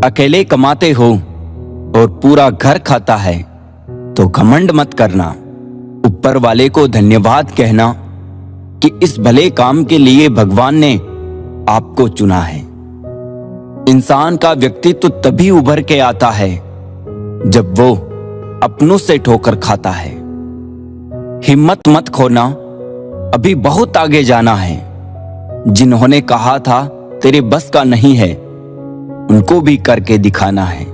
अकेले कमाते हो और पूरा घर खाता है तो घमंड मत करना। ऊपर वाले को धन्यवाद कहना कि इस भले काम के लिए भगवान ने आपको चुना है। इंसान का व्यक्तित्व तभी उभर के आता है जब वो अपनों से ठोकर खाता है। हिम्मत मत खोना, अभी बहुत आगे जाना है। जिन्होंने कहा था तेरे बस का नहीं है, उनको भी करके दिखाना है।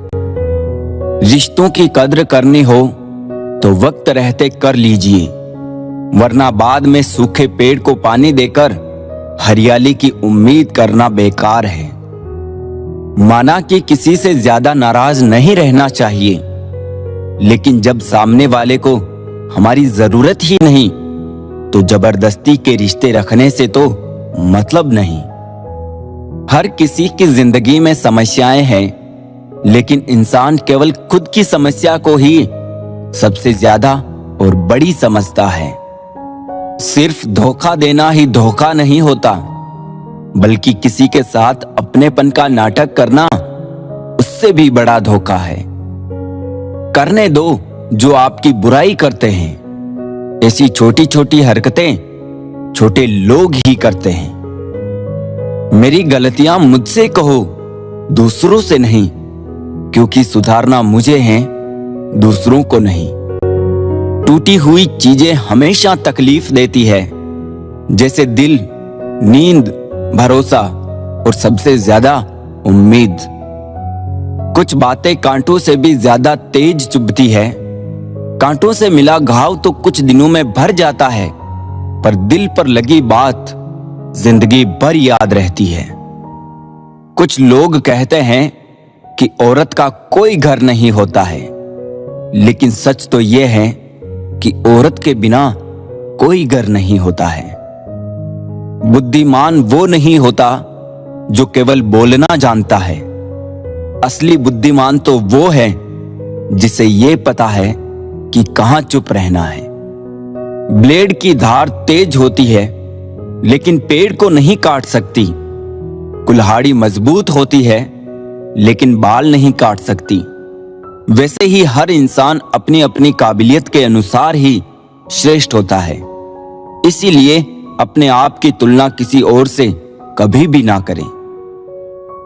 रिश्तों की कद्र करनी हो तो वक्त रहते कर लीजिए, वरना बाद में सूखे पेड़ को पानी देकर हरियाली की उम्मीद करना बेकार है। माना कि किसी से ज्यादा नाराज नहीं रहना चाहिए, लेकिन जब सामने वाले को हमारी जरूरत ही नहीं तो जबरदस्ती के रिश्ते रखने से तो मतलब नहीं। हर किसी की जिंदगी में समस्याएं हैं, लेकिन इंसान केवल खुद की समस्या को ही सबसे ज्यादा और बड़ी समझता है। सिर्फ धोखा देना ही धोखा नहीं होता, बल्कि किसी के साथ अपनेपन का नाटक करना उससे भी बड़ा धोखा है। करने दो जो आपकी बुराई करते हैं। ऐसी छोटी छोटी हरकतें छोटे लोग ही करते हैं। मेरी गलतियां मुझसे कहो, दूसरों से नहीं, क्योंकि सुधारना मुझे है, दूसरों को नहीं। टूटी हुई चीजें हमेशा तकलीफ देती है, जैसे दिल, नींद, भरोसा और सबसे ज्यादा उम्मीद। कुछ बातें कांटों से भी ज्यादा तेज चुभती है। कांटों से मिला घाव तो कुछ दिनों में भर जाता है, पर दिल पर लगी बात जिंदगी भर याद रहती है। कुछ लोग कहते हैं कि औरत का कोई घर नहीं होता है, लेकिन सच तो यह है कि औरत के बिना कोई घर नहीं होता है। बुद्धिमान वो नहीं होता जो केवल बोलना जानता है। असली बुद्धिमान तो वो है जिसे ये पता है कि कहां चुप रहना है। ब्लेड की धार तेज होती है, लेकिन पेड़ को नहीं काट सकती। कुल्हाड़ी मजबूत होती है, लेकिन बाल नहीं काट सकती। वैसे ही हर इंसान अपनी अपनी काबिलियत के अनुसार ही श्रेष्ठ होता है। इसीलिए अपने आप की तुलना किसी और से कभी भी ना करें।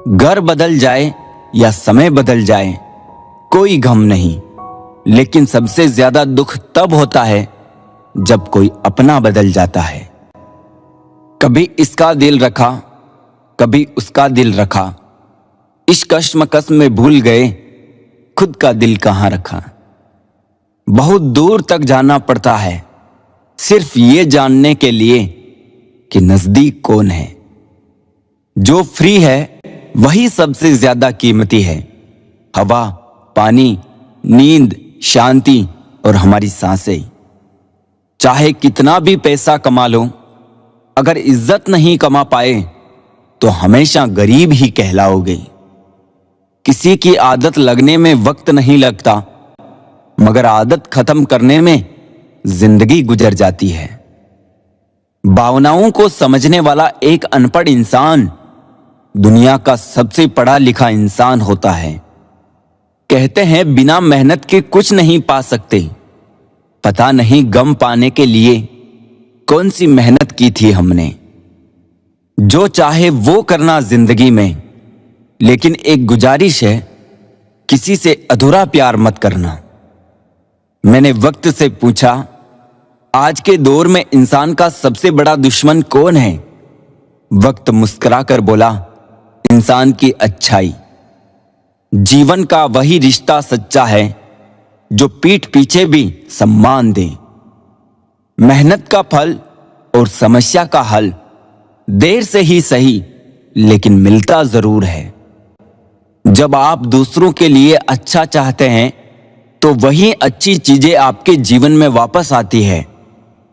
घर बदल जाए या समय बदल जाए, कोई गम नहीं, लेकिन सबसे ज्यादा दुख तब होता है जब कोई अपना बदल जाता है। कभी इसका दिल रखा, कभी उसका दिल रखा, इस कश्मकश में भूल गए खुद का दिल कहां रखा। बहुत दूर तक जाना पड़ता है सिर्फ ये जानने के लिए कि नजदीक कौन है। जो फ्री है वही सबसे ज्यादा कीमती है। हवा, पानी, नींद, शांति और हमारी सांसें। चाहे कितना भी पैसा कमा लो, अगर इज्जत नहीं कमा पाए तो हमेशा गरीब ही कहलाओगे। किसी की आदत लगने में वक्त नहीं लगता, मगर आदत खत्म करने में जिंदगी गुजर जाती है। भावनाओं को समझने वाला एक अनपढ़ इंसान दुनिया का सबसे पढ़ा लिखा इंसान होता है। कहते हैं बिना मेहनत के कुछ नहीं पा सकते। पता नहीं गम पाने के लिए कौन सी मेहनत की थी हमने। जो चाहे वो करना जिंदगी में, लेकिन एक गुजारिश है, किसी से अधूरा प्यार मत करना। मैंने वक्त से पूछा, आज के दौर में इंसान का सबसे बड़ा दुश्मन कौन है? वक्त मुस्कुराकर बोला, इंसान की अच्छाई। जीवन का वही रिश्ता सच्चा है जो पीठ पीछे भी सम्मान दे। मेहनत का फल और समस्या का हल देर से ही सही, लेकिन मिलता जरूर है। जब आप दूसरों के लिए अच्छा चाहते हैं तो वही अच्छी चीजें आपके जीवन में वापस आती है।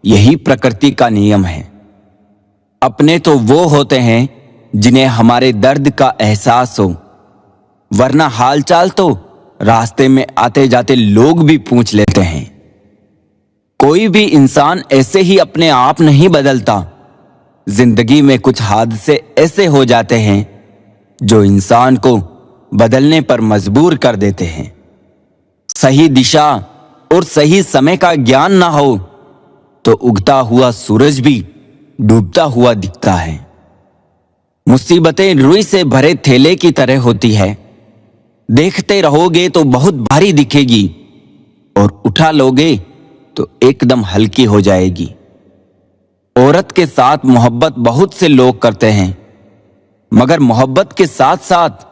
यही प्रकृति का नियम है। अपने तो वो होते हैं जिन्हें हमारे दर्द का एहसास हो, वरना हालचाल तो रास्ते में आते जाते लोग भी पूछ लेते हैं। कोई भी इंसान ऐसे ही अपने आप नहीं बदलता। जिंदगी में कुछ हादसे ऐसे हो जाते हैं जो इंसान को बदलने पर मजबूर कर देते हैं। सही दिशा और सही समय का ज्ञान ना हो तो उगता हुआ सूरज भी डूबता हुआ दिखता है। मुसीबतें रुई से भरे थैले की तरह होती है। देखते रहोगे तो बहुत भारी दिखेगी और उठा लोगे तो एकदम हल्की हो जाएगी। औरत के साथ मोहब्बत बहुत से लोग करते हैं, मगर मोहब्बत के साथ साथ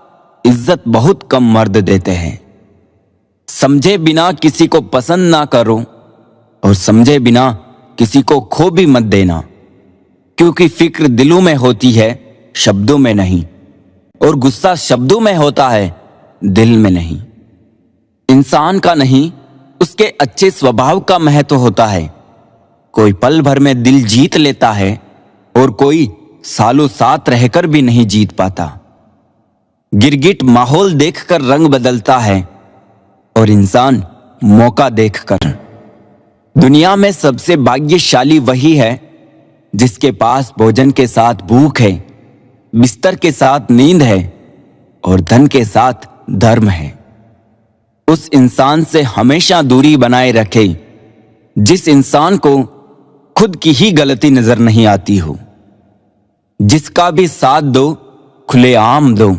इज्जत बहुत कम मर्द देते हैं। समझे बिना किसी को पसंद ना करो और समझे बिना किसी को खो भी मत देना, क्योंकि फिक्र दिलों में होती है, शब्दों में नहीं, और गुस्सा शब्दों में होता है, दिल में नहीं। इंसान का नहीं, उसके अच्छे स्वभाव का महत्व होता है। कोई पल भर में दिल जीत लेता है और कोई सालों साथ रहकर भी नहीं जीत पाता। गिरगिट माहौल देखकर रंग बदलता है और इंसान मौका देखकर। दुनिया में सबसे भाग्यशाली वही है जिसके पास भोजन के साथ भूख है, बिस्तर के साथ नींद है और धन के साथ धर्म है। उस इंसान से हमेशा दूरी बनाए रखे जिस इंसान को खुद की ही गलती नजर नहीं आती हो। जिसका भी साथ दो, खुलेआम दो।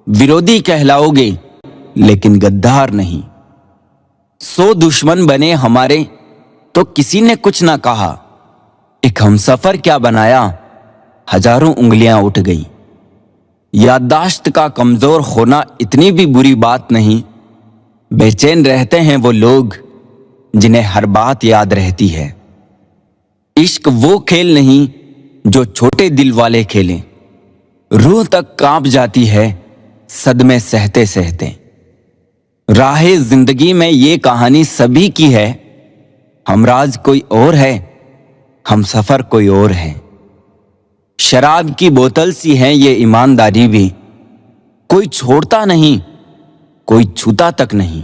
विरोधी कहलाओगे लेकिन गद्दार नहीं। 100 दुश्मन बने हमारे तो किसी ने कुछ ना कहा। एक हमसफर क्या बनाया, हजारों उंगलियां उठ गई। याददाश्त का कमजोर होना इतनी भी बुरी बात नहीं। बेचैन रहते हैं वो लोग जिन्हें हर बात याद रहती है। इश्क वो खेल नहीं जो छोटे दिल वाले खेलें। रूह तक कांप जाती है सदमे सहते सहते। राहे जिंदगी में ये कहानी सभी की है। हमराज कोई और है, हम सफर कोई और है। शराब की बोतल सी है ये ईमानदारी भी। कोई छोड़ता नहीं, कोई छूता तक नहीं।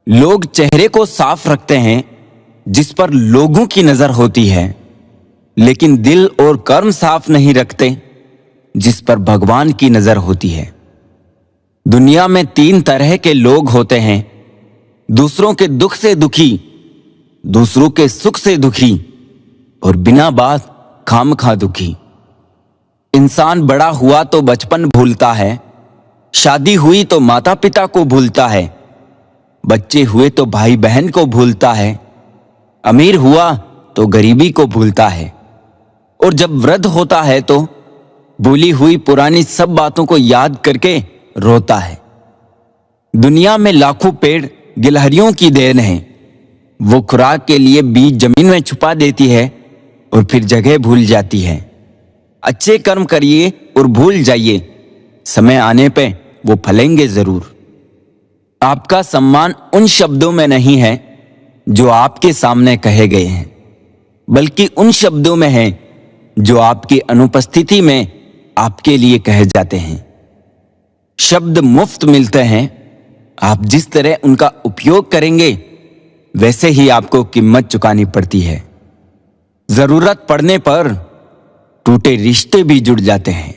लोग चेहरे को साफ रखते हैं जिस पर लोगों की नजर होती है, लेकिन दिल और कर्म साफ नहीं रखते जिस पर भगवान की नजर होती है। दुनिया में 3 तरह के लोग होते हैं, दूसरों के दुख से दुखी, दूसरों के सुख से दुखी और बिना बात खामखा दुखी। इंसान बड़ा हुआ तो बचपन भूलता है, शादी हुई तो माता पिता को भूलता है, बच्चे हुए तो भाई बहन को भूलता है, अमीर हुआ तो गरीबी को भूलता है, और जब वृद्ध होता है तो भूली हुई पुरानी सब बातों को याद करके रोता है। दुनिया में लाखों पेड़ गिलहरियों की देन है। वो खुराक के लिए बीज जमीन में छुपा देती है और फिर जगह भूल जाती है। अच्छे कर्म करिए और भूल जाइए, समय आने पे वो फलेंगे जरूर। आपका सम्मान उन शब्दों में नहीं है जो आपके सामने कहे गए हैं, बल्कि उन शब्दों में है जो आपकी अनुपस्थिति में आपके लिए कहे जाते हैं। शब्द मुफ्त मिलते हैं, आप जिस तरह उनका उपयोग करेंगे वैसे ही आपको कीमत चुकानी पड़ती है। जरूरत पड़ने पर टूटे रिश्ते भी जुड़ जाते हैं।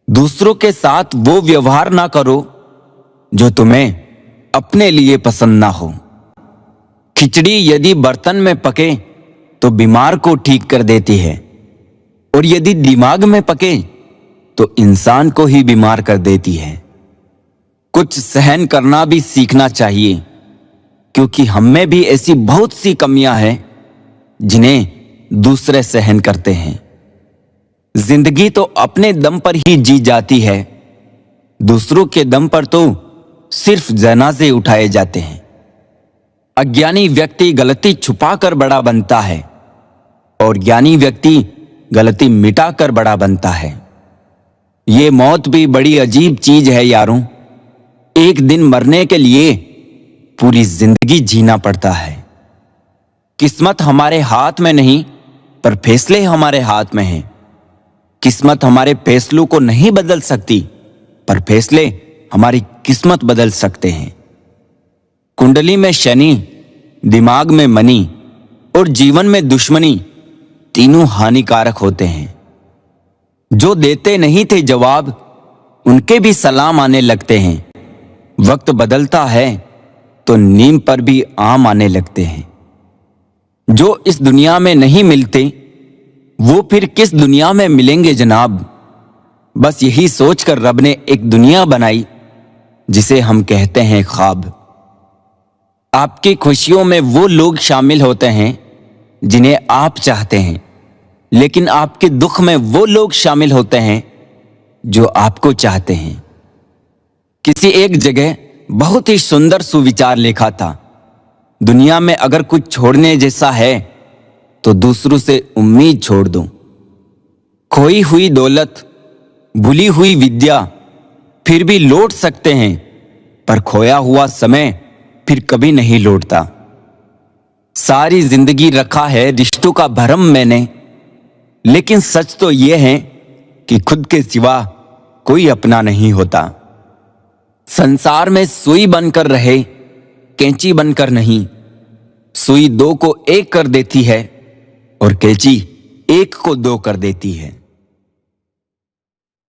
दूसरों के साथ वो व्यवहार ना करो जो तुम्हें अपने लिए पसंद ना हो। खिचड़ी यदि बर्तन में पके तो बीमार को ठीक कर देती है, और यदि दिमाग में पके तो इंसान को ही बीमार कर देती है। कुछ सहन करना भी सीखना चाहिए, क्योंकि हम में भी ऐसी बहुत सी कमियां हैं जिन्हें दूसरे सहन करते हैं। जिंदगी तो अपने दम पर ही जी जाती है, दूसरों के दम पर तो सिर्फ जनाजे उठाए जाते हैं। अज्ञानी व्यक्ति गलती छुपाकर बड़ा बनता है और ज्ञानी व्यक्ति गलती मिटाकर बड़ा बनता है। ये मौत भी बड़ी अजीब चीज है यारों। एक दिन मरने के लिए पूरी जिंदगी जीना पड़ता है। किस्मत हमारे हाथ में नहीं, पर फैसले हमारे हाथ में हैं। किस्मत हमारे फैसलों को नहीं बदल सकती, पर फैसले हमारी किस्मत बदल सकते हैं। कुंडली में शनि, दिमाग में मनी और जीवन में दुश्मनी तीनों हानिकारक होते हैं। जो देते नहीं थे जवाब, उनके भी सलाम आने लगते हैं। वक्त बदलता है तो नीम पर भी आम आने लगते हैं। जो इस दुनिया में नहीं मिलते वो फिर किस दुनिया में मिलेंगे जनाब। बस यही सोचकर रब ने एक दुनिया बनाई जिसे हम कहते हैं ख्वाब। आपकी खुशियों में वो लोग शामिल होते हैं जिन्हें आप चाहते हैं, लेकिन आपके दुख में वो लोग शामिल होते हैं जो आपको चाहते हैं। किसी एक जगह बहुत ही सुंदर सुविचार लिखा था, दुनिया में अगर कुछ छोड़ने जैसा है तो दूसरों से उम्मीद छोड़ दो। खोई हुई दौलत, भूली हुई विद्या फिर भी लौट सकते हैं, पर खोया हुआ समय फिर कभी नहीं लौटता। सारी जिंदगी रखा है रिश्तों का भरम मैंने, लेकिन सच तो यह है कि खुद के सिवा कोई अपना नहीं होता। संसार में सुई बनकर रहे, कैंची बनकर नहीं। सुई दो को एक कर देती है और कैंची एक को दो कर देती है।